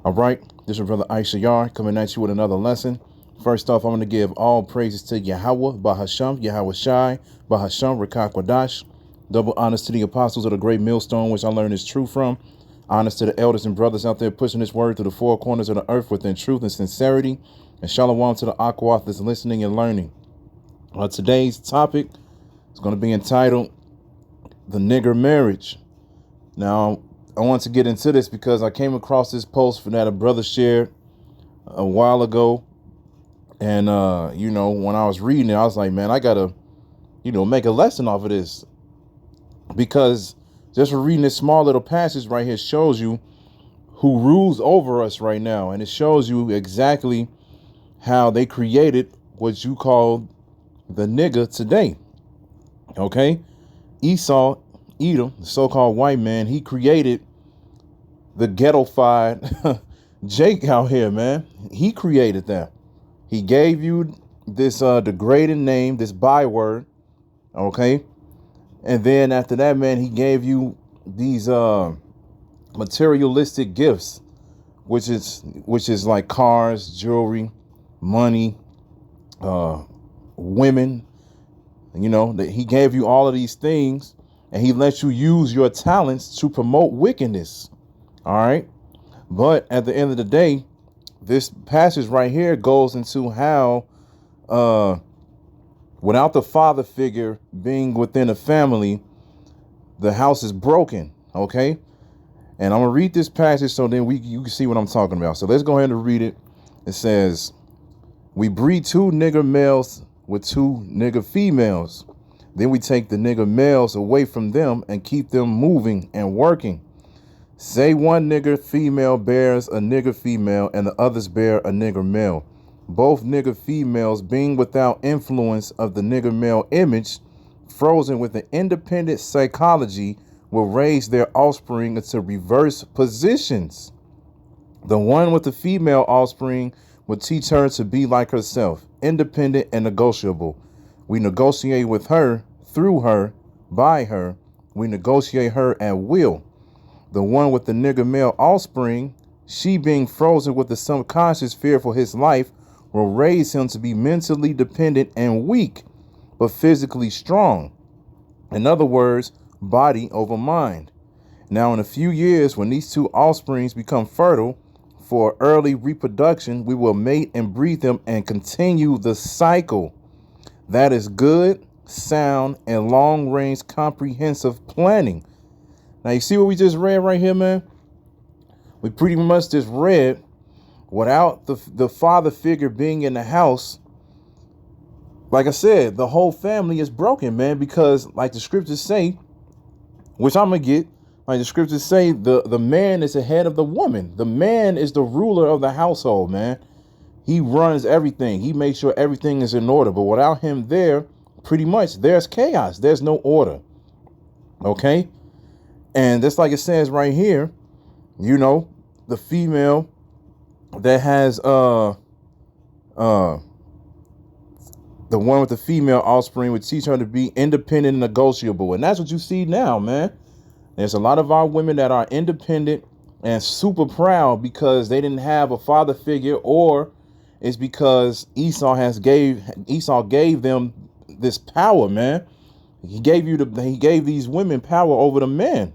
All right, this is Brother Aisha Yar coming at you with another lesson. First off, I'm going to give all praises to Yahweh, Bahasham, Yahweh Shai, Bahasham, Rakak Wadash. Double honors to the apostles of the great millstone, which I learned is true from. Honors to the elders and brothers out there pushing this word to the four corners of the earth within truth and sincerity. And shalom to the Aquath that's listening and learning. Today's topic is going to be entitled The Nigger Marriage. Now, I want to get into this because I came across this post that a brother shared a while ago. And, when I was reading it, I was like, man, I got to, make a lesson off of this. Because just for reading this small little passage right here shows you who rules over us right now. And it shows you exactly how they created what you call the nigger today. Okay? Esau, Edom, the so-called white man, he created the ghetto-fied Jake out here, man. He created that. He gave you this degrading name, this byword, okay? And then after that, man, he gave you these materialistic gifts, which is like cars, jewelry, money, women. That he gave you all of these things, and he lets you use your talents to promote wickedness. All right. But at the end of the day, this passage right here goes into how without the father figure being within a family, the house is broken. OK, and I'm going to read this passage so then you can see what I'm talking about. So let's go ahead and read it. It says, we breed two nigger males with two nigger females. Then we take the nigger males away from them and keep them moving and working. Say one nigger female bears a nigger female and the others bear a nigger male. Both nigger females being without influence of the nigger male image, frozen with an independent psychology, will raise their offspring into reverse positions. The one with the female offspring will teach her to be like herself, independent and negotiable. We negotiate with her, through her, by her. We negotiate her at will. The one with the nigger male offspring, she being frozen with the subconscious fear for his life, will raise him to be mentally dependent and weak, but physically strong. In other words, body over mind. Now, in a few years, when these two offsprings become fertile for early reproduction, we will mate and breed them and continue the cycle. That is good, sound, and long-range comprehensive planning. Now, you see what we just read right here, man? We pretty much just read without the father figure being in the house. Like I said, the whole family is broken, man, because like the scriptures say, which I'm going to get, like the scriptures say, the man is the head of the woman. The man is the ruler of the household, man. He runs everything. He makes sure everything is in order. But without him there, pretty much there's chaos. There's no order. Okay? And just like it says right here, the female that has the one with the female offspring would teach her to be independent and negotiable. And that's what you see now, man. There's a lot of our women that are independent and super proud because they didn't have a father figure, or it's because Esau gave them this power, man. He gave these women power over the men.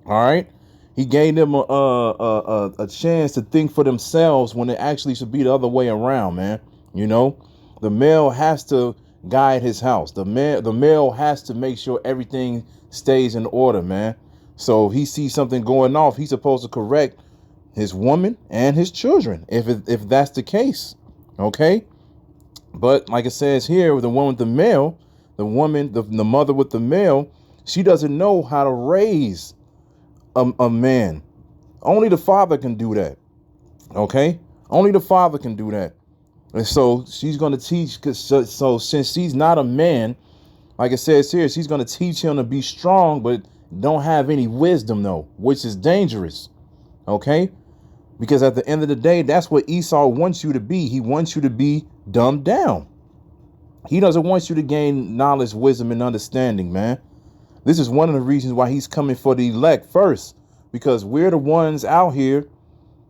All right. He gave them a chance to think for themselves when it actually should be the other way around, man. The male has to guide his house. The male has to make sure everything stays in order, man. So if he sees something going off, he's supposed to correct his woman and his children if that's the case. OK, but like it says here, the one with the male, the woman, the mother with the male, she doesn't know how to raise a man. Only the father can do that. OK, only the father can do that. And so she's going to teach. So since she's not a man, like it says here, she's going to teach him to be strong, but don't have any wisdom, though, which is dangerous. OK, because at the end of the day, that's what Esau wants you to be. He wants you to be dumbed down. He doesn't want you to gain knowledge, wisdom, and understanding, man. This is one of the reasons why he's coming for the elect first, because we're the ones out here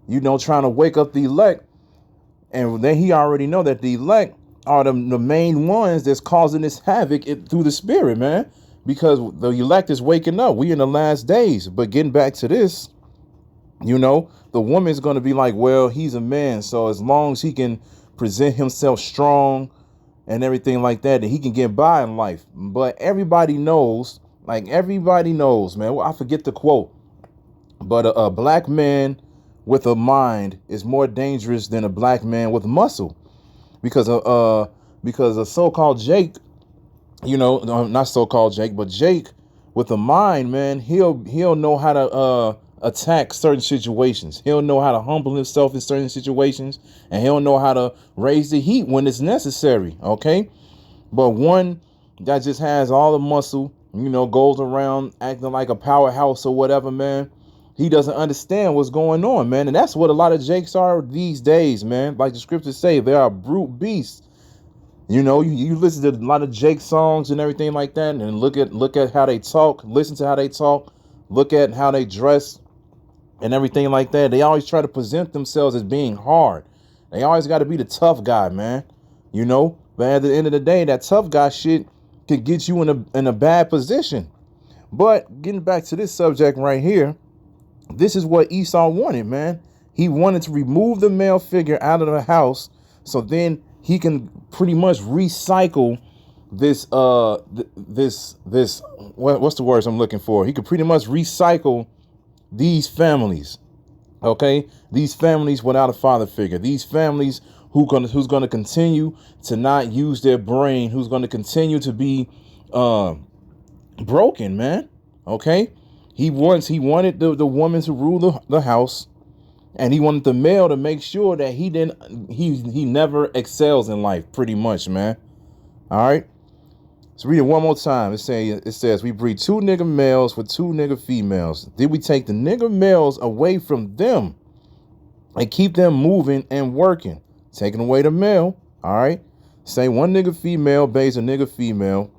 trying to wake up the elect. And then he already know that the elect are the main ones that's causing this havoc through the spirit, man. Because the elect is waking up. We in the last days. But getting back to this, the woman's going to be like, well, he's a man. So as long as he can present himself strong and everything like that, then he can get by in life. But everybody knows, man. Well, I forget the quote, but a black man with a mind is more dangerous than a black man with muscle, because a so-called Jake, not so-called Jake, but Jake with a mind, man, he'll know how to attack certain situations. He'll know how to humble himself in certain situations, and he'll know how to raise the heat when it's necessary. Okay. But one that just has all the muscle, goes around acting like a powerhouse or whatever, man, he doesn't understand what's going on, man. And that's what a lot of Jakes are these days, man. Like the scriptures say, they are brute beasts. You listen to a lot of Jake songs and everything like that, and look at how they talk, listen to how they talk, look at how they dress and everything like that. They always try to present themselves as being hard. They always got to be the tough guy, man. But at the end of the day, that tough guy shit could get you in a bad position. But getting back to this subject right here, this is what Esau wanted, man. He wanted to remove the male figure out of the house, so then he can pretty much recycle this what's the words I'm looking for? He could pretty much recycle these families. Okay? These families without a father figure. These families who's gonna continue to not use their brain, who's gonna continue to be broken, man. Okay? He wanted the woman to rule the house, and he wanted the male to make sure that he never excels in life, pretty much, man. All right. Let's read it one more time. It says we breed 2 nigger males with 2 nigger females. Then we take the nigger males away from them and keep them moving and working. Taking away the male. All right. Say 1 nigger female bears a nigger female,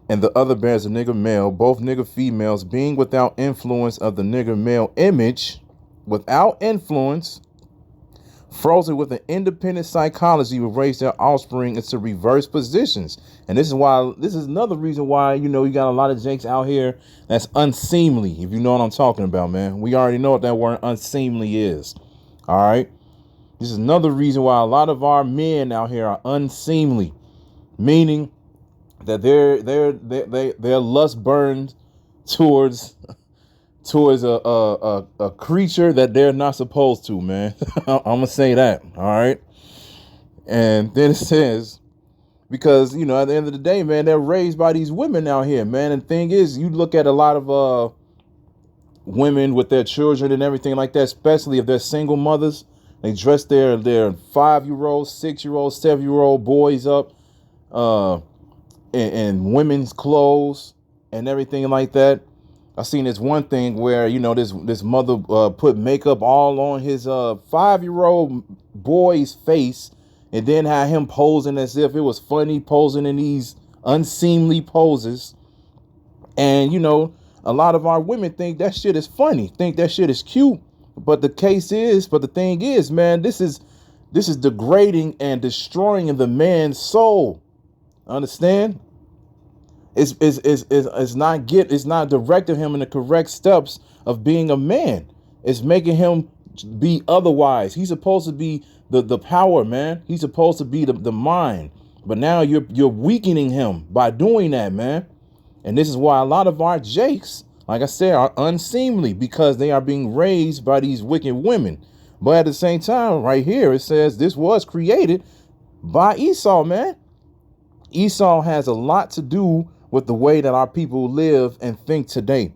and the other bears a nigger male, both nigger females being without influence of the nigger male image, without influence, frozen with an independent psychology, will raise their offspring into reverse positions. And this is another reason why, you got a lot of Jakes out here that's unseemly, if you know what I'm talking about, man. We already know what that word unseemly is. All right. This is another reason why a lot of our men out here are unseemly, meaning that their lust burns towards a creature that they're not supposed to, man. I'm gonna say that. All right. And then it says, because at the end of the day, man, they're raised by these women out here, man. And the thing is, you look at a lot of women with their children and everything like that, especially if they're single mothers. They dress their 5-year-old, 6-year-old, 7-year-old boys up in women's clothes and everything like that. I seen this one thing where, this mother put makeup all on his 5-year-old boy's face, and then had him posing as if it was funny, posing in these unseemly poses. And, a lot of our women think that shit is funny, think that shit is cute. But the thing is, man, this is degrading and destroying the man's soul. Understand? It's not directing him in the correct steps of being a man. It's making him be otherwise. He's supposed to be the power, man. He's supposed to be the mind. But now you're weakening him by doing that, man. And this is why a lot of our Jakes, like I said, are unseemly, because they are being raised by these wicked women. But at the same time, right here, it says this was created by Esau, man. Esau has a lot to do with the way that our people live and think today.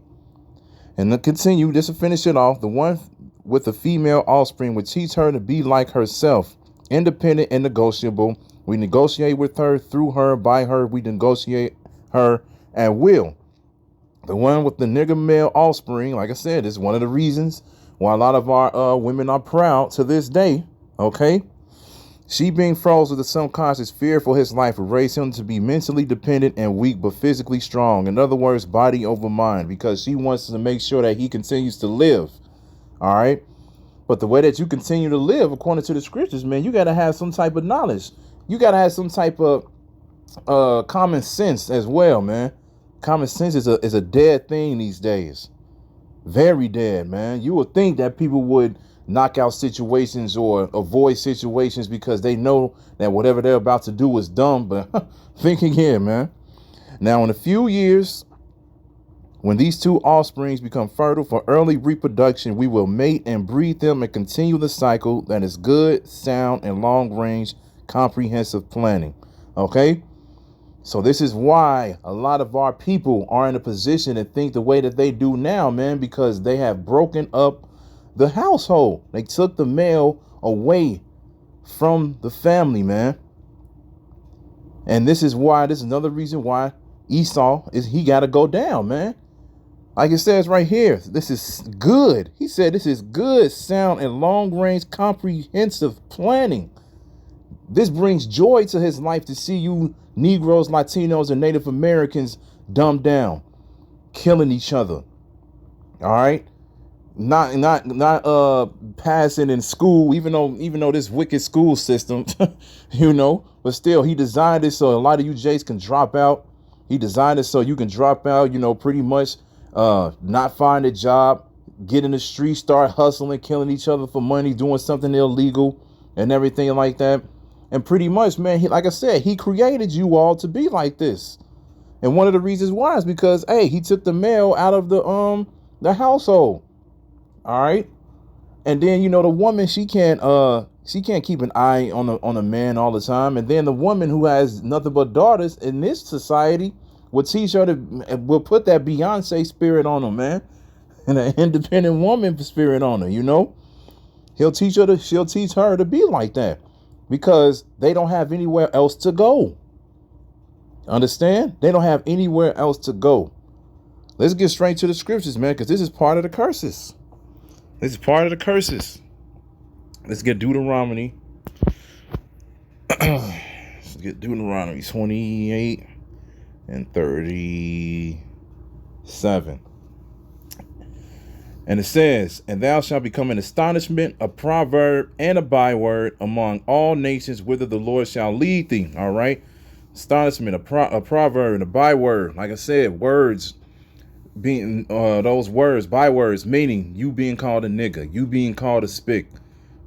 And to continue, just to finish it off, the one with the female offspring would teach her to be like herself, independent and negotiable. We negotiate with her, through her, by her. We negotiate her at will. The one with the nigger male offspring, like I said, is one of the reasons why a lot of our women are proud to this day. Okay. She being frozen with the subconscious fear for his life will raise him to be mentally dependent and weak, but physically strong. In other words, body over mind, because she wants to make sure that he continues to live. All right. But the way that you continue to live according to the scriptures, man, you got to have some type of knowledge. You got to have some type of common sense as well, man. Common sense is a dead thing these days. Very dead, man. You would think that people would knock out situations or avoid situations because they know that whatever they're about to do is dumb, but think again, man. Now, in a few years, when these two offsprings become fertile for early reproduction, we will mate and breed them and continue the cycle that is good, sound, and long-range comprehensive planning. Okay? So this is why a lot of our people are in a position to think the way that they do now, man, because they have broken up the household. They took the male away from the family, man. And this is another reason why Esau he got to go down, man. Like it says right here, this is good. He said this is good, sound, and long-range comprehensive planning. This brings joy to his life to see you Negroes, Latinos, and Native Americans dumbed down, killing each other. All right. Not passing in school, even though this wicked school system, but still he designed it so a lot of you Jays can drop out. He designed it so you can drop out, pretty much not find a job, get in the street, start hustling, killing each other for money, doing something illegal and everything like that. And pretty much, man, like I said, he created you all to be like this. And one of the reasons why is because, hey, he took the male out of the household. All right. And then, the woman, she can't keep an eye on a man all the time. And then the woman who has nothing but daughters in this society will teach her will put that Beyonce spirit on her, man. And an independent woman spirit on her, She'll teach her to be like that. Because they don't have anywhere else to go. Understand? They don't have anywhere else to go. Let's get straight to the scriptures, man, because this is part of the curses. Let's get Deuteronomy. Let's get Deuteronomy 28 and 37. And it says, and thou shalt become an astonishment, a proverb, and a byword among all nations, whither the Lord shall lead thee. All right. Astonishment, a proverb, and a byword. Like I said, words being those words, bywords, meaning you being called a nigger, you being called a spick,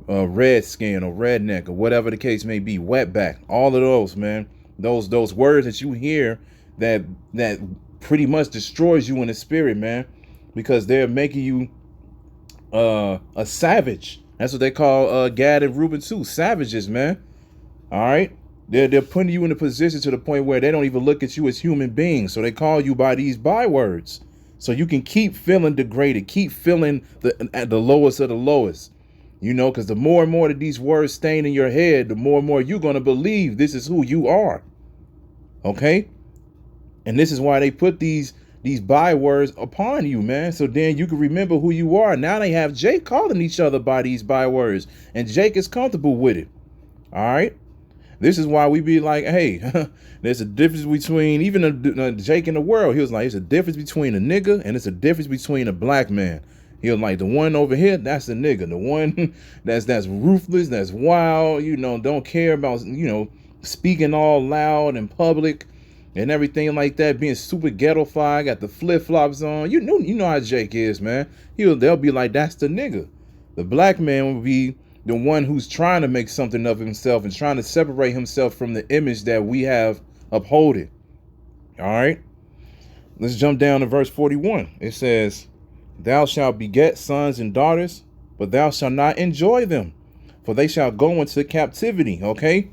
redskin or redneck or whatever the case may be, wetback, all of those, man. Those words that you hear that pretty much destroys you in the spirit, man. Because they're making you a savage. That's what they call Gad and Reuben too. Savages, man. All right. They're putting you in a position to the point where they don't even look at you as human beings. So they call you by these bywords. So you can keep feeling degraded, keep feeling at the lowest of the lowest. Because the more and more that these words stain in your head, the more and more you're going to believe this is who you are. Okay. And this is why they put these bywords upon you, man. So then you can remember who you are. Now they have Jake calling each other by these bywords, and Jake is comfortable with it. All right. This is why we be like, hey, there's a difference between even Jake in the world. He was like, it's a difference between a nigga and it's a difference between a black man. He was like, the one over here, that's the nigga. The one that's ruthless, that's wild, don't care about, speaking all loud in public. And everything like that, being super ghetto-fied, got the flip-flops on. You know how Jake is, man. They'll be like, that's the nigga. The black man will be the one who's trying to make something of himself and trying to separate himself from the image that we have upholded. All right. Let's jump down to verse 41. It says, thou shalt beget sons and daughters, but thou shalt not enjoy them, for they shall go into captivity. Okay.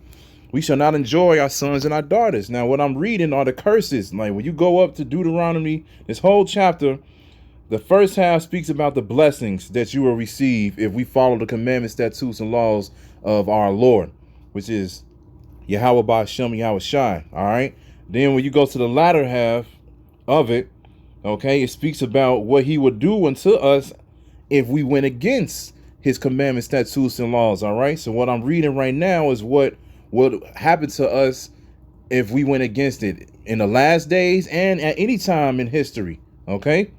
We shall not enjoy our sons and our daughters. Now, what I'm reading are the curses. Like when you go up to Deuteronomy, this whole chapter, the first half speaks about the blessings that you will receive if we follow the commandments, statutes, and laws of our Lord, which is Yahweh Ba'Shem Yahweh Shai. All right. Then when you go to the latter half of it, okay, it speaks about what he would do unto us if we went against his commandments, statutes, and laws. All right. So what I'm reading right now is what happened to us if we went against it in the last days and at any time in history. Okay.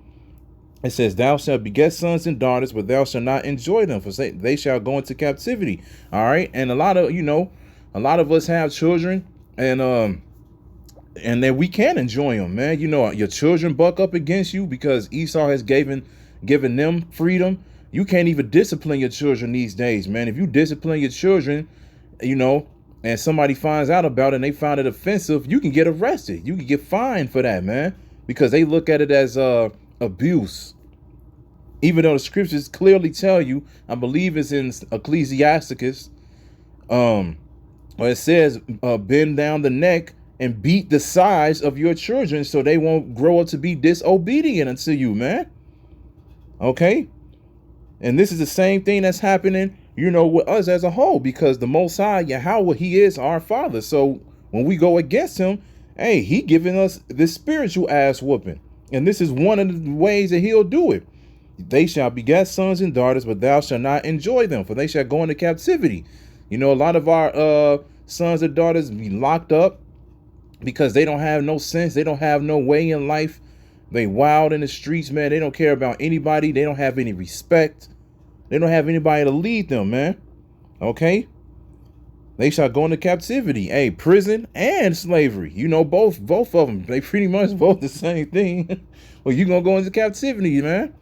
It says, thou shalt beget sons and daughters, but thou shalt not enjoy them, for they shall go into captivity. All right. And a lot of us have children, and then we can enjoy them, man. Your children buck up against you because Esau has given them freedom. You can't even discipline your children these days, man. If you discipline your children, and somebody finds out about it and they find it offensive, you can get arrested. You can get fined for that, man, because they look at it as abuse. Even though the scriptures clearly tell you, I believe it's in Ecclesiasticus, where it says, bend down the neck and beat the sides of your children so they won't grow up to be disobedient unto you, man. Okay. And this is the same thing that's happening, with us as a whole, because the Most High, Yahweh, he is our Father. So when we go against him, hey, he giving us this spiritual ass whooping. And this is one of the ways that he'll do it. They shall beget sons and daughters, but thou shalt not enjoy them, for they shall go into captivity. A lot of our sons and daughters be locked up because they don't have no sense. They don't have no way in life. They wild in the streets, man. They don't care about anybody. They don't have any respect. They don't have anybody to lead them, man. Okay. They shall go into captivity. Hey, prison and slavery. Both of them. They pretty much both the same thing. Well, you're going to go into captivity, man.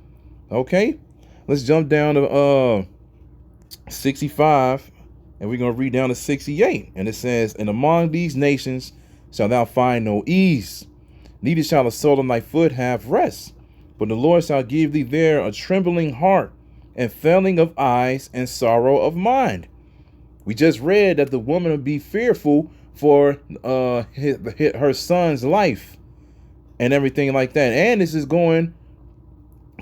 Okay. Let's jump down to 65. And we're going to read down to 68. And it says, and among these nations shalt thou find no ease, neither shall the sole of thy foot have rest. But the Lord shall give thee there a trembling heart, and failing of eyes, and sorrow of mind. We just read that the woman would be fearful for her son's life and everything like that. And this is going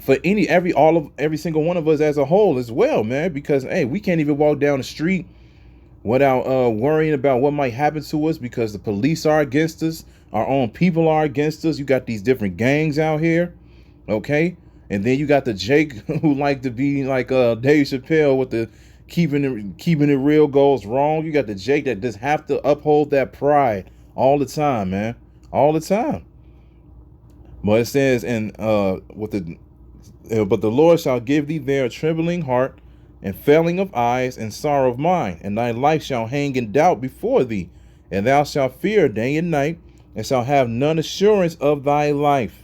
for every single one of us as a whole as well, man, because hey, we can't even walk down the street without worrying about what might happen to us, because the police are against us, our own people are against us. You got these different gangs out here, okay? And then you got the Jake who like to be like Dave Chappelle with the keeping it real goes wrong. You got the Jake that just have to uphold that pride all the time, man, all the time. But it says, but the Lord shall give thee there a trembling heart, and failing of eyes, and sorrow of mind, and thy life shall hang in doubt before thee, and thou shalt fear day and night, and shalt have none assurance of thy life.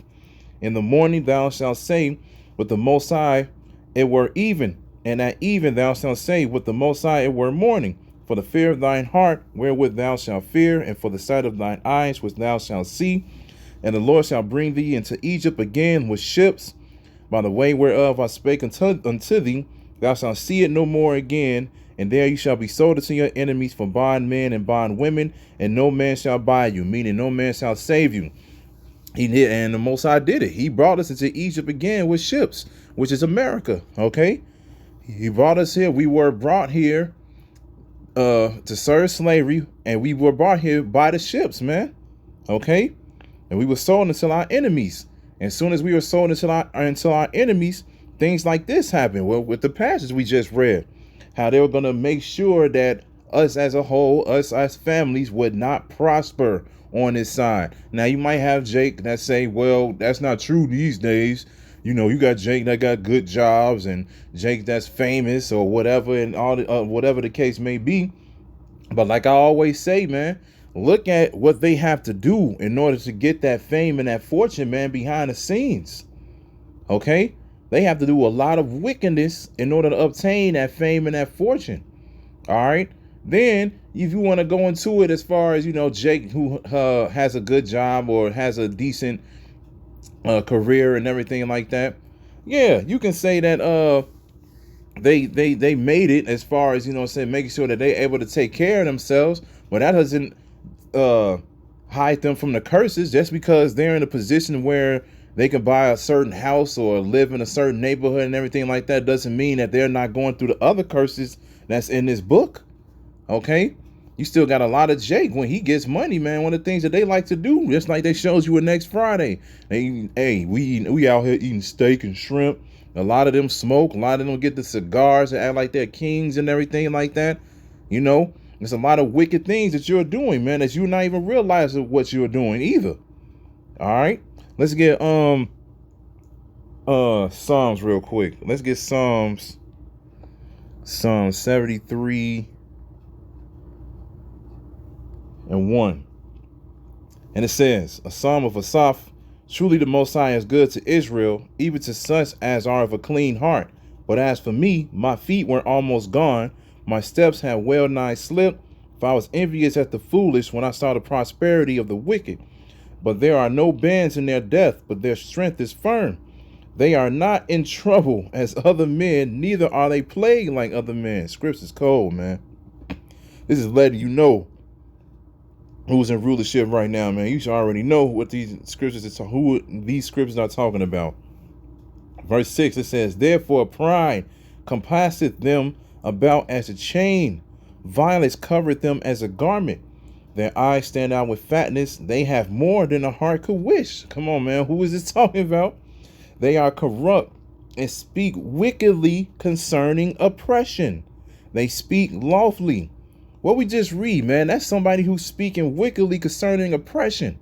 In the morning thou shalt say with the Most High, it were even, and at even thou shalt say with the Most High, it were morning. For the fear of thine heart wherewith thou shalt fear, and for the sight of thine eyes which thou shalt see. And the Lord shall bring thee into Egypt again with ships, by the way whereof I spake unto thee. Thou shalt see it no more again, and there you shall be sold unto your enemies for bondmen and bondwomen, and no man shall buy you, meaning no man shall save you. He did, and the Most High did it. He brought us into Egypt again with ships, which is America, okay? He brought us here. We were brought here to serve slavery, and we were brought here by the ships, man, okay? And we were sold unto our enemies. And as soon as we were sold unto our enemies, things like this happened. Well, with the passage we just read, how they were going to make sure that us as a whole, us as families, would not prosper on this side. Now, you might have Jake that say, well, that's not true these days. You got Jake that got good jobs, and Jake that's famous or whatever, and all the, whatever the case may be. But like I always say, man, look at what they have to do in order to get that fame and that fortune, man, behind the scenes. Okay? They have to do a lot of wickedness in order to obtain that fame and that fortune. All right. Then if you want to go into it as far as, Jake, who has a good job or has a decent career and everything like that. Yeah, you can say that they made it as far as, making sure that they're able to take care of themselves. But that doesn't hide them from the curses. Just because they're in a position where they can buy a certain house or live in a certain neighborhood and everything like that doesn't mean that they're not going through the other curses that's in this book. Okay? You still got a lot of Jake when he gets money, man. One of the things that they like to do, just like they shows you next Friday. We out here eating steak and shrimp. A lot of them smoke. A lot of them get the cigars and act like they're kings and everything like that. There's a lot of wicked things that you're doing, man, that you're not even realizing what you're doing either. All right? Let's get Psalms real quick. Let's get Psalm 73 and 1. And it says, a psalm of Asaph, truly the Most High is good to Israel, even to such as are of a clean heart. But as for me, my feet were almost gone, my steps had well nigh slipped, for I was envious at the foolish when I saw the prosperity of the wicked. But there are no bands in their death, but their strength is firm. They are not in trouble as other men, neither are they plagued like other men. Scripture's cold, man. This is letting you know who's in rulership right now, man. You should already know what these scriptures who these scriptures are talking about. Verse 6, it says, therefore pride compasseth them about as a chain, violence covereth them as a garment. Their eyes stand out with fatness. They have more than a heart could wish. Come on, man. Who is this talking about? They are corrupt and speak wickedly concerning oppression. They speak lawfully. What we just read, man, that's somebody who's speaking wickedly concerning oppression.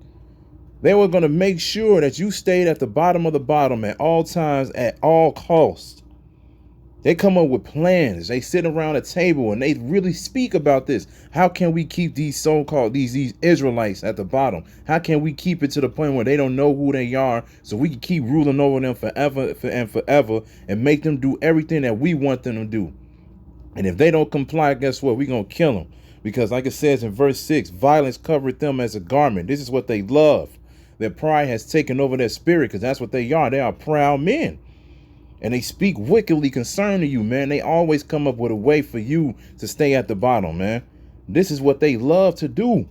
They were going to make sure that you stayed at the bottom of the bottom at all times, at all costs. They come up with plans. They sit around a table and they really speak about this. How can we keep these so-called these Israelites at the bottom? How can we keep it to the point where they don't know who they are, so we can keep ruling over them forever and forever and make them do everything that we want them to do? And if they don't comply, guess what? We're going to kill them. Because like it says in verse 6, violence covereth them as a garment. This is what they love. Their pride has taken over their spirit, because that's what they are. They are proud men. And they speak wickedly concerning you, man. They always come up with a way for you to stay at the bottom, man. This is what they love to do.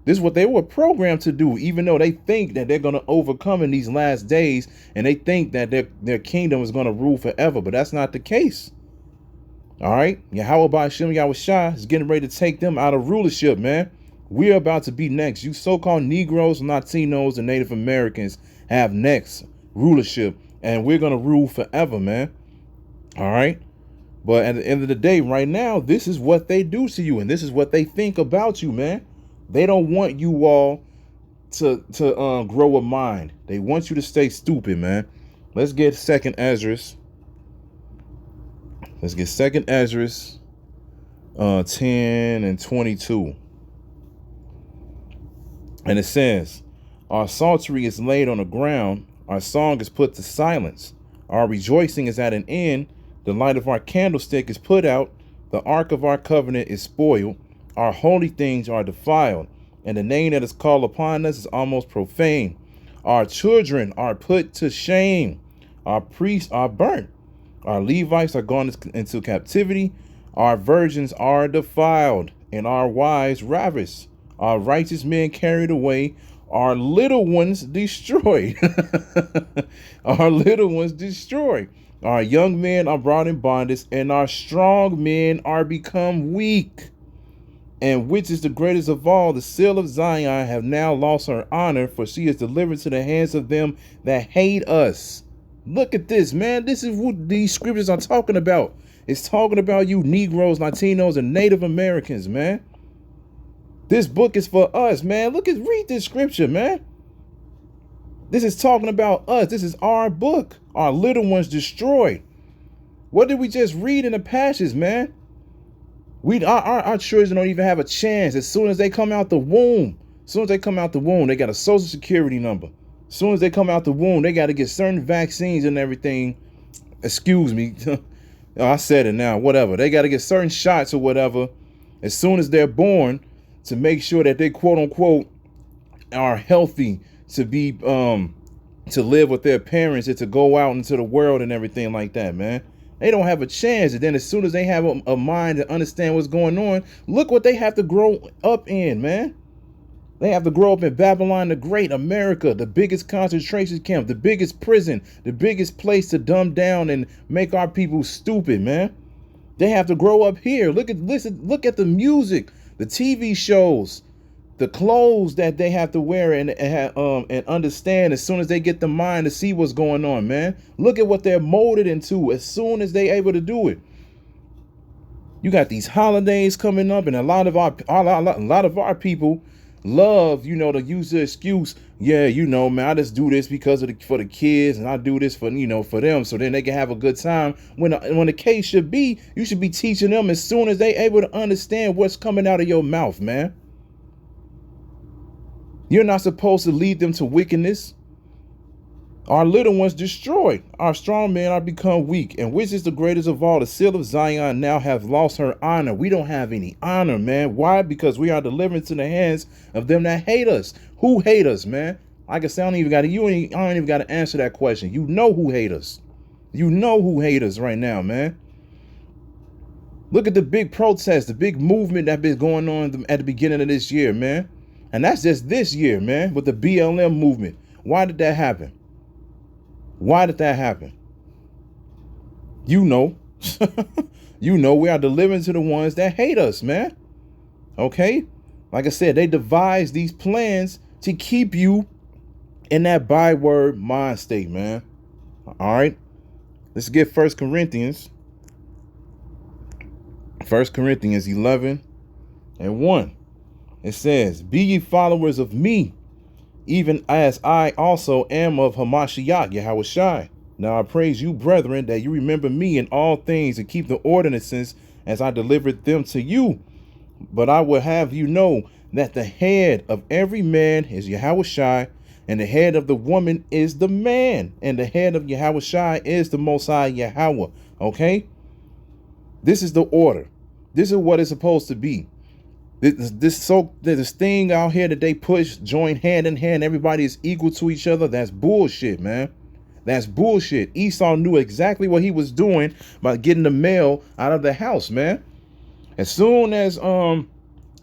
This is what they were programmed to do, even though they think that they're going to overcome in these last days, and they think that their kingdom is going to rule forever. But that's not the case. All right. Yahweh Ba'ashem Yahushua is getting ready to take them out of rulership, man. We're about to be next. You so-called Negroes, Latinos, and Native Americans have next rulership. And we're going to rule forever, man. All right. But at the end of the day, right now, this is what they do to you. And this is what they think about you, man. They don't want you all to grow a mind. They want you to stay stupid, man. Let's get Second Ezra. Let's get Second Ezra 10 and 22. And it says, our psaltery is laid on the ground. Our song is put to silence. Our rejoicing is at an end. The light of our candlestick is put out. The ark of our covenant is spoiled. Our holy things are defiled. And the name that is called upon us is almost profane. Our children are put to shame. Our priests are burnt. Our Levites are gone into captivity. Our virgins are defiled. And our wives ravished. Our righteous men carried away. Our little ones destroyed. Our little ones destroyed. Our young men are brought in bondage, and our strong men are become weak. And which is the greatest of all, the seal of Zion have now lost her honor, for she is delivered to the hands of them that hate us. Look at this, man. This is what these scriptures are talking about. It's talking about you Negroes, Latinos, and Native Americans, man. This book is for us, man. Read this scripture, man. This is talking about us. This is our book. Our little ones destroyed. What did we just read in the passage, man? Our children don't even have a chance. As soon as they come out the womb, they got a social security number. As soon as they come out the womb, they got to get certain vaccines and everything. Excuse me. I said it now, whatever. They got to get certain shots or whatever as soon as they're born, to make sure that they quote unquote are healthy to be to live with their parents and to go out into the world and everything like that, man. They don't have a chance. And then as soon as they have a mind to understand what's going on, look what they have to grow up in, man. They have to grow up in Babylon the Great, America, the biggest concentration camp, the biggest prison, the biggest place to dumb down and make our people stupid, man. They have to grow up here. Look at the music, the TV shows, the clothes that they have to wear and understand as soon as they get the mind to see what's going on, man. Look at what they're molded into as soon as they're able to do it. You got these holidays coming up, and a lot of our people love, to use the excuse, yeah, man, I just do this because for the kids, and I do this for, for them, so then they can have a good time. When the case should be, you should be teaching them as soon as they able to understand what's coming out of your mouth, man. You're not supposed to lead them to wickedness. Our little ones destroyed. Our strong men are become weak. And which is the greatest of all? The seal of Zion now have lost her honor. We don't have any honor, man. Why? Because we are delivered to the hands of them that hate us. Who hate us, man? Like I said, I don't even got to answer that question. You know who hate us. You know who hate us right now, man. Look at the big protest, the big movement that been going on at the beginning of this year, man. And that's just this year, man, with the BLM movement. Why did that happen? Why did that happen? You know we are delivering to the ones that hate us, man. Okay? Like I said, they devised these plans to keep you in that byword mind state, man. All right? Let's get 1 Corinthians 11:1. It says, be ye followers of me, even as I also am of Hamashiach, Yahushai. Now I praise you, brethren, that you remember me in all things and keep the ordinances as I delivered them to you. But I will have you know that the head of every man is Yahushai, and the head of the woman is the man, and the head of Yahushai is the Most High Yahweh. Okay? This is the order. This is what it's supposed to be. This thing out here that they push, join hand in hand, everybody is equal to each other. That's bullshit, man. That's bullshit. Esau knew exactly what he was doing by getting the mail out of the house, man. As soon as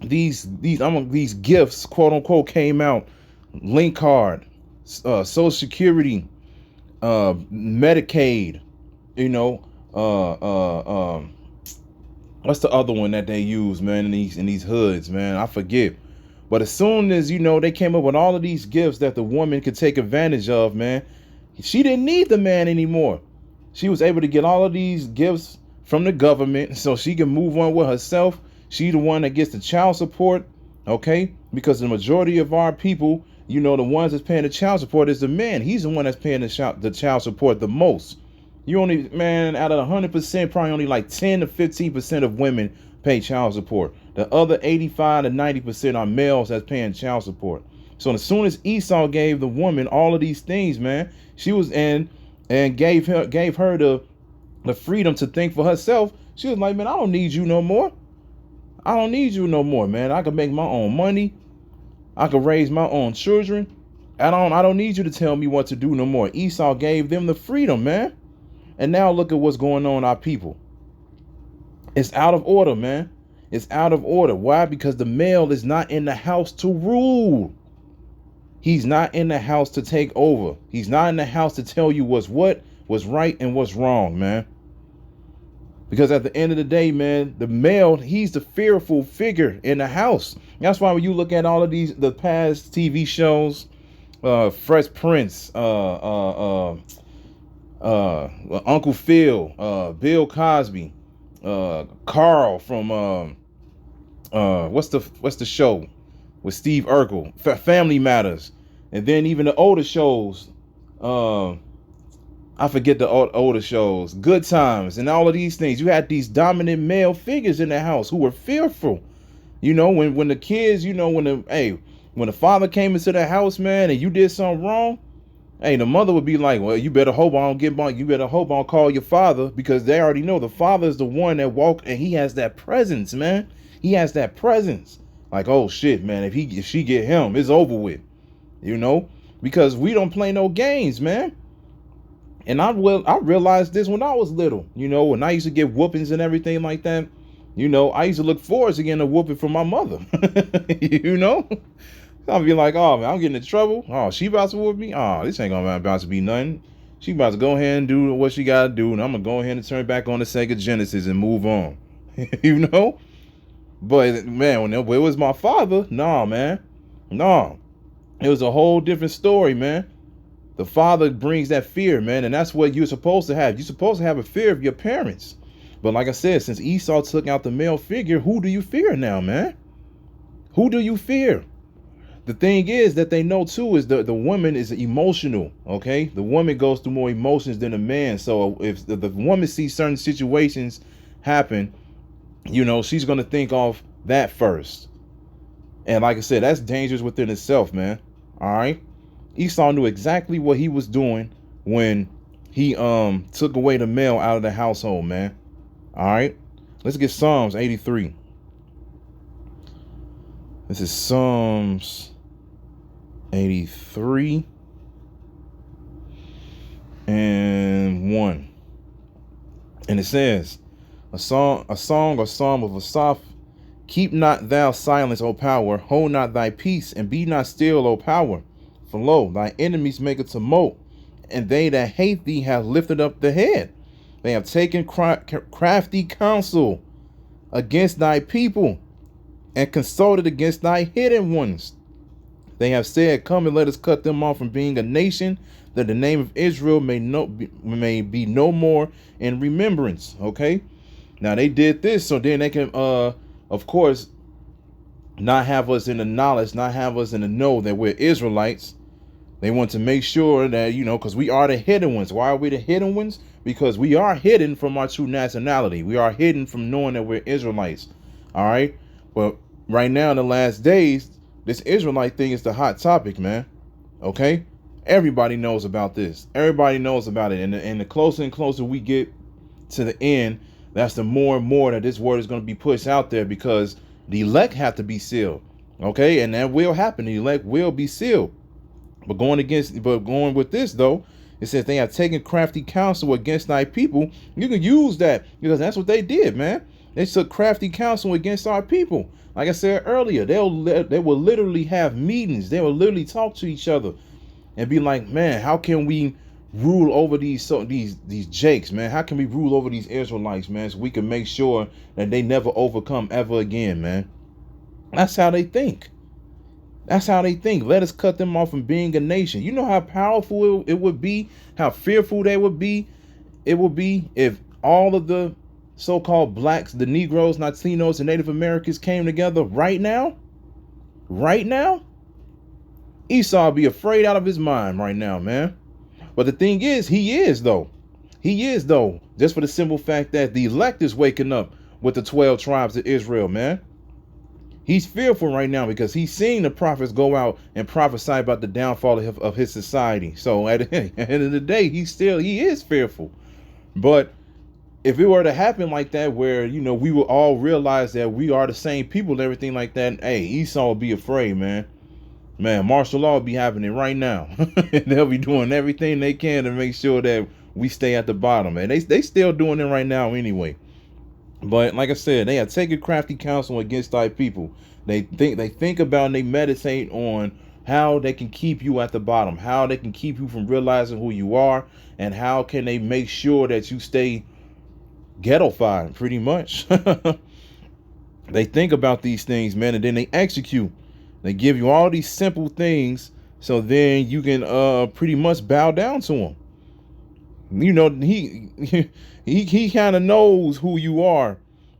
these gifts, quote unquote, came out, link card, Social Security, Medicaid, what's the other one that they use, man, in these hoods, man? I forget. But as soon as, they came up with all of these gifts that the woman could take advantage of, man, she didn't need the man anymore. She was able to get all of these gifts from the government so she can move on with herself. She the one that gets the child support, okay? Because the majority of our people, the ones that's paying the child support is the man. He's the one that's paying the child support the most. You only, man, out of 100%, probably only like 10 to 15% of women pay child support. The other 85 to 90% are males that's paying child support. So as soon as Esau gave the woman all of these things, man, she was in and gave her the freedom to think for herself. She was like, man, I don't need you no more. I don't need you no more, man. I can make my own money. I can raise my own children. I don't need you to tell me what to do no more. Esau gave them the freedom, man. And now look at what's going on, our people. It's out of order, man. It's out of order. Why? Because the male is not in the house to rule. He's not in the house to take over. He's not in the house to tell you what's right and what's wrong, man. Because at the end of the day, man, the male, he's the fearful figure in the house. That's why when you look at all of the past TV shows, Fresh Prince, Uncle Phil, Bill Cosby, Carl from what's the show with Steve Urkel, Family Matters, and then even the older shows, I forget the older shows, Good Times, and all of these things. You had these dominant male figures in the house who were fearful. When the kids, when the father came into the house, man, and you did something wrong, hey, the mother would be like, well, you better hope I don't call your father, because they already know the father is the one that walked, and he has that presence, man. He has that presence. Like, oh shit, man, if she get him, it's over with, because we don't play no games, man. And I realized this when I was little, when I used to get whoopings and everything like that, I used to look forward to getting a whooping from my mother, I'll be like, oh man, I'm getting in trouble. Oh, she about to whoop me. Oh, this ain't about to be nothing. She about to go ahead and do what she gotta do, and I'm gonna go ahead and turn back on the Sega Genesis and move on. But man, when it was my father, nah, man. Nah. It was a whole different story, man. The father brings that fear, man, and that's what you're supposed to have. You're supposed to have a fear of your parents. But like I said, since Esau took out the male figure, who do you fear now, man? Who do you fear? the thing is that they know too is the woman is emotional. Okay, the woman goes through more emotions than a man. So if the woman sees certain situations happen, she's gonna think of that first. And like I said, that's dangerous within itself, man. All right, Esau knew exactly what he was doing when he took away the male out of the household, man. All right, let's get Psalms 83. This is Psalms 83 and 1. And it says, a song or psalm of Asaph. Keep not thou silence, O power. Hold not thy peace, and be not still, O power. For lo, thy enemies make a tumult, and they that hate thee have lifted up the head. They have taken crafty counsel against thy people, and consulted against thy hidden ones. They have said, come and let us cut them off from being a nation, that the name of Israel may be no more in remembrance. Okay, now they did this so then they can of course not have us in the knowledge, not have us in the know that we're Israelites. They want to make sure that, because we are the hidden ones. Why are we the hidden ones? Because we are hidden from our true nationality. We are hidden from knowing that we're Israelites. All right, but right now in the last days, this Israelite thing is the hot topic, man. Okay, everybody knows about this. Everybody knows about it, and the closer and closer we get to the end, that's the more and more that this word is going to be pushed out there, because the elect have to be sealed. Okay, and that will happen. The elect will be sealed. But going with this though, it says they have taken crafty counsel against thy people. You can use that because that's what they did, man. They took crafty counsel against our people. Like I said earlier, they will literally have meetings. They will literally talk to each other and be like, man, how can we rule over these jakes, man? How can we rule over these Israelites, man, so we can make sure that they never overcome ever again, man? That's how they think. That's how they think. Let us cut them off from being a nation. You know how powerful it would be, how fearful they would be. It would be if all of the so-called blacks, the Negroes, Latinos, and Native Americans came together right now. Right now, Esau would be afraid out of his mind right now, man. But the thing is, he is though, just for the simple fact that the elect is waking up with the 12 tribes of Israel, man. He's fearful right now because he's seeing the prophets go out and prophesy about the downfall of his society. So at the end of the day, he is fearful. But if it were to happen like that, where, we will all realize that we are the same people and everything like that, hey, Esau will be afraid, man. Man, martial law will be happening right now. They'll be doing everything they can to make sure that we stay at the bottom, man. They still doing it right now anyway. But like I said, they have taken crafty counsel against thy people. They think about and they meditate on how they can keep you at the bottom, how they can keep you from realizing who you are, and how can they make sure that you stay ghettofied, pretty much. They think about these things, man, and then they execute. They give you all these simple things so then you can pretty much bow down to them. He kind of knows who you are,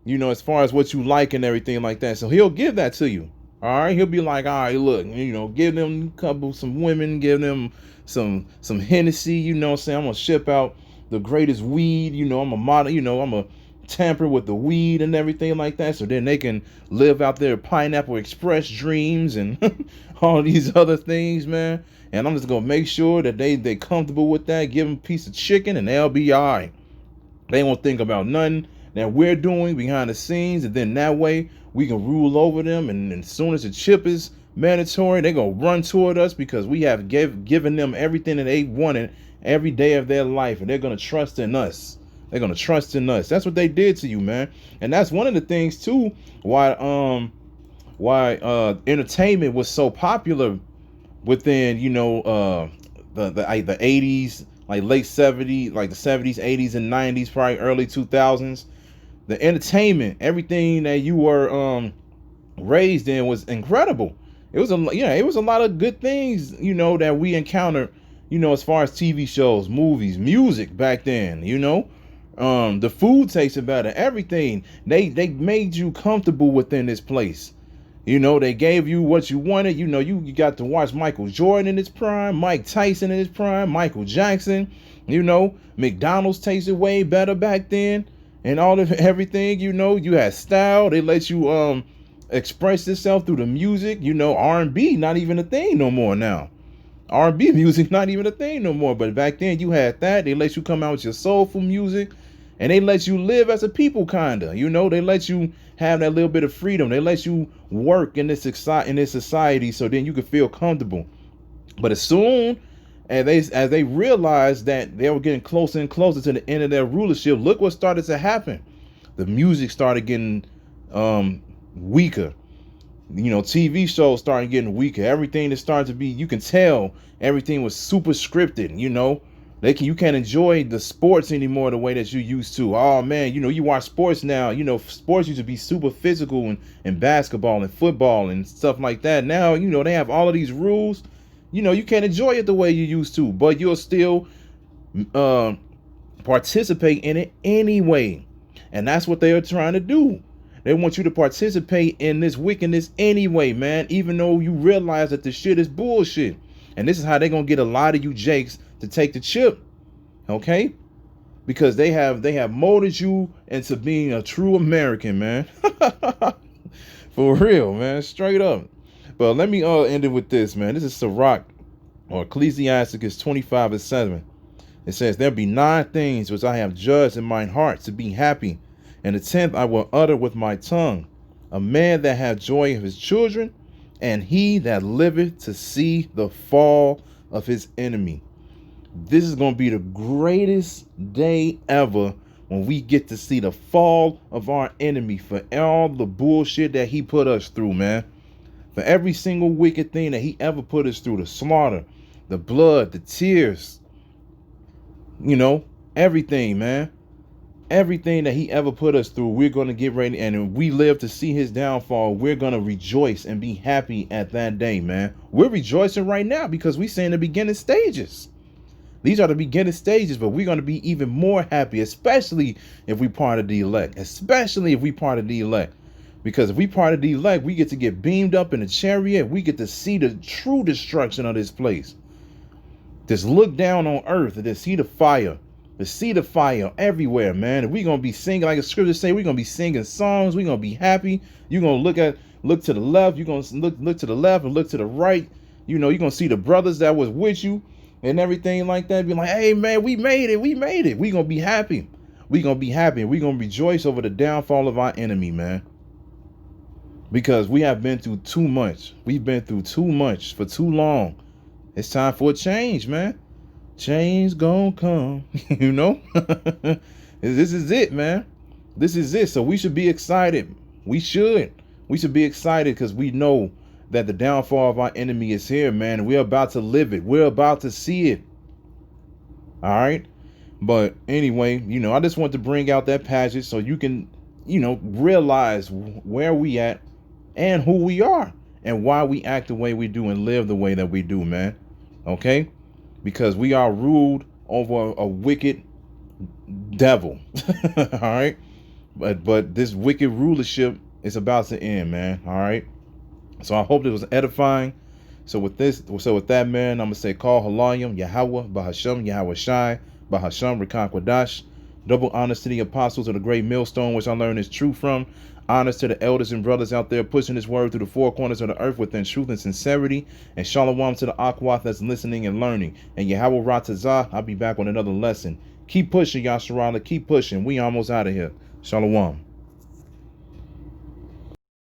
as far as what you like and everything like that. So he'll give that to you. All right. He'll be like, all right, look, give them some women, give them some Hennessy, saying I'm going to ship out the greatest weed, I'm a model, I'm a tamper with the weed and everything like that. So then they can live out their Pineapple Express dreams and all these other things, man. And I'm just going to make sure that they comfortable with that, give them a piece of chicken and they'll be all right. They won't think about nothing that we're doing behind the scenes. And then that way we can rule over them. And as soon as the chip is mandatory, they're going to run toward us because we have given them everything that they wanted every day of their life. And they're going to trust in us. They're going to trust in us. That's what they did to you, man. And that's one of the things, too, why entertainment was so popular within, the 80s, like late 70s, like the 70s, 80s, and 90s, probably early 2000s. The entertainment, everything that you were raised in was incredible. It was a lot of good things, that we encountered, as far as TV shows, movies, music back then, the food tasted better, everything. They made you comfortable within this place. You know, they gave you what you wanted. You know, you got to watch Michael Jordan in his prime, Mike Tyson in his prime, Michael Jackson. You know, McDonald's tasted way better back then, and all of everything. You know, you had style. They let you express yourself through the music. You know, R&B not even a thing no more now. R&B music not even a thing no more. But back then you had that. They let you come out with your soulful music, and they let you live as a people, kinda. You know, they let you have that little bit of freedom. They let you work in this society, so then you can feel comfortable. But as soon as they realized that they were getting closer and closer to the end of their rulership, look what started to happen. The music started getting weaker. You know, TV shows started getting weaker. Everything that started to be, you can tell everything was super scripted. You know, you can't enjoy the sports anymore the way that you used to. Oh man, you know, you watch sports now. You know, sports used to be super physical and basketball and football and stuff like that. Now, you know, they have all of these rules. You know, you can't enjoy it the way you used to, but you'll still participate in it anyway. And that's what they are trying to do. They want you to participate in this wickedness anyway, man, even though you realize that the shit is bullshit. And this is how they're going to get a lot of you jakes to take the chip, okay? Because they have molded you into being a true American, man. For real, man, straight up. But let me end it with this, man. This is Sirach, or Ecclesiasticus 25:7. It says, there be 9 things which I have judged in mine heart to be happy, and the 10th I will utter with my tongue. A man that hath joy of his children, and he that liveth to see the fall of his enemy. This is going to be the greatest day ever when we get to see the fall of our enemy for all the bullshit that he put us through, man. For every single wicked thing that he ever put us through, the slaughter, the blood, the tears, you know, everything, man. Everything that he ever put us through, we're going to get ready. And if we live to see his downfall, we're going to rejoice and be happy at that day, man. We're rejoicing right now because we're seeing the beginning stages. These are the beginning stages, but we're going to be even more happy, especially if we part of the elect. Especially if we part of the elect. Because if we part of the elect, we get to get beamed up in the chariot. We get to see the true destruction of this place. Just look down on earth and just see the fire. To see the fire everywhere, man. And we're going to be singing, like the scriptures say, we're going to be singing songs. We're going to be happy. You're going to look to the left. You're going to look to the left and look to the right. You know, you're going to see the brothers that was with you and everything like that. Be like, hey, man, we made it. We made it. We're going to be happy. We're going to be happy. We're going to rejoice over the downfall of our enemy, man. Because we have been through too much. We've been through too much for too long. It's time for a change, man. Change gonna come, you know. This is it, man. This is it. So we should be excited. We should be excited because we know that the downfall of our enemy is here, man. And we're about to live it. We're about to see it. All right. But anyway, you know, I just want to bring out that passage so you can, you know, realize where we at and who we are and why we act the way we do and live the way that we do, man. Okay. Because we are ruled over a wicked devil. All right. But this wicked rulership is about to end, man. All right. So I hope it was edifying. So with that, man, I'm going to say, call Halayim, Yahweh, Bahasham, Yahweh Shai, Bahasham, Rekakwadash. Double honors to the apostles of the great millstone, which I learned is true from. Honors to the elders and brothers out there pushing this word through the four corners of the earth within truth and sincerity. And shalom to the Akwath that's listening and learning. And Yahweh Ratazah, I'll be back with another lesson. Keep pushing, Yasharala. Keep pushing. We almost out of here. Shalom.